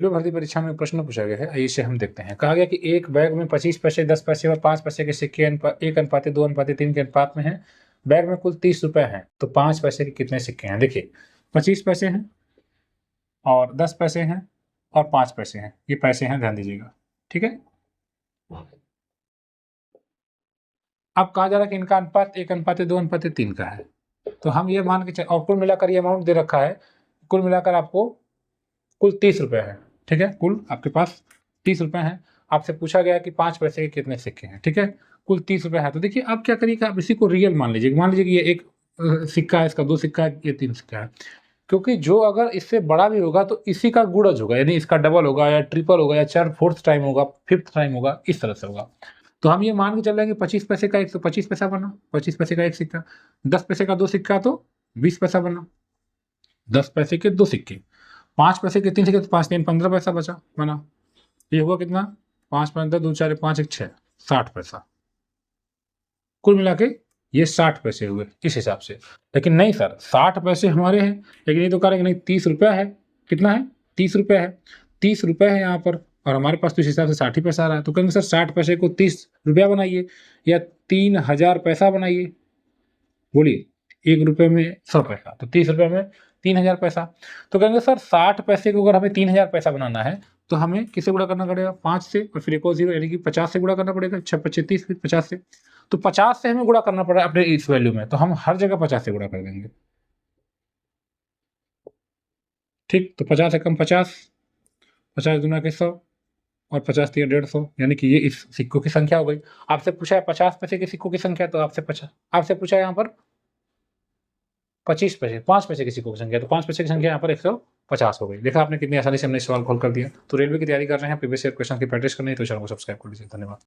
Railway भर्ती परीक्षा में प्रश्न पूछा गया है, आइए इसे हम देखते हैं। कहा गया कि एक बैग में 25 पैसे, 10 पैसे और 5 पैसे के सिक्के 1:2:3 के अनुपात में हैं। बैग में कुल 30 रुपए हैं, तो 5 पैसे के कितने सिक्के हैं? देखिए 25 पैसे हैं और 10 पैसे हैं और 5 पैसे हैं, ये पैसे हैं, ध्यान दीजिएगा, ठीक है। अब कहा जा रहा है कि इनका अनुपात 1:2:3 का है, तो हम ये मान के चल, और कुल मिलाकर ये अमाउंट दे रखा है, कुल मिलाकर आपको कुल 30 रुपए है, ठीक है। कुल आपके पास 30 रुपए हैं। आपसे पूछा गया कि 5 पैसे के कितने सिक्के हैं, ठीक है। कुल 30 रुपए है, तो देखिए आप क्या करिएगा, आप इसी को रियल मान लीजिए। मान लीजिए कि ये एक सिक्का है, इसका 2 सिक्का है, ये 3 सिक्का है, क्योंकि जो अगर इससे बड़ा भी होगा तो इसी का गुणज होगा, यानी इसका डबल होगा या ट्रिपल होगा या 4/4 टाइम होगा, 5th टाइम होगा, इस तरह से होगा। तो हम ये मान के चल रहे हैं कि 25 पैसे का 125 पैसा बना, 25 पैसे का एक सिक्का, 10 पैसे का 2 सिक्का तो 20 पैसा बना, 10 पैसे के 2 सिक्के, 5 पैसे के 3 सिक्के, तो 5 3 15 पैसा बचा बना। ये हुआ कितना? 5 5 10 2 4 5 1 6, 60 पैसा। कुल मिला के ये 60 पैसे हुए इस हिसाब से। लेकिन नहीं सर, 60 पैसे हमारे हैं, लेकिन ये तो कह रहे हैं कि नहीं 30 रुपया है। कितना है? 30 रुपया है, 30 रुपये है यहाँ पर, और हमारे पास तो इस हिसाब से 60 ही पैसा आ रहा है। तो कहेंगे सर 60 पैसे को 30 रुपया बनाइए या 3000 पैसा बनाइए। बोलिए, 1 रुपये में 100 पैसा, तो 30 रुपये में 3000 पैसा। तो कहेंगे सर 60 पैसे को अगर हमें 3000 पैसा बनाना है तो हमें किससे गुणा करना पड़ेगा? 5 से, और फिर एक और 0 यानी कि 50 से गुणा करना पड़ेगा। 6 5 30, फिर 50 से, तो 50 से हमें गुणा करना पड़ा अपने इस वैल्यू में, तो हम हर जगह 50 से गुणा कर देंगे, ठीक। तो 50 एकम 50, 50 दूना के 100 और 50 तिया 150, यानी कि ये इस सिक्कों की संख्या हो गई। आपसे पूछा है 50 पैसे के सिक्कों की संख्या, तो आपसे पूछा है यहाँ पर 25 पैसे, 5 पैसे के सिक्कों की संख्या, तो 5 पैसे की संख्या यहाँ पर 150 हो गई। देखा आपने कितनी आसानी से हमने सवाल खोल कर दिया। तो रेलवे की तैयारी कर रहे हैं, प्रीवियस ईयर क्वेश्चन की प्रैक्टिस करनी है, तो चैनल को सब्सक्राइब कर लीजिए। धन्यवाद।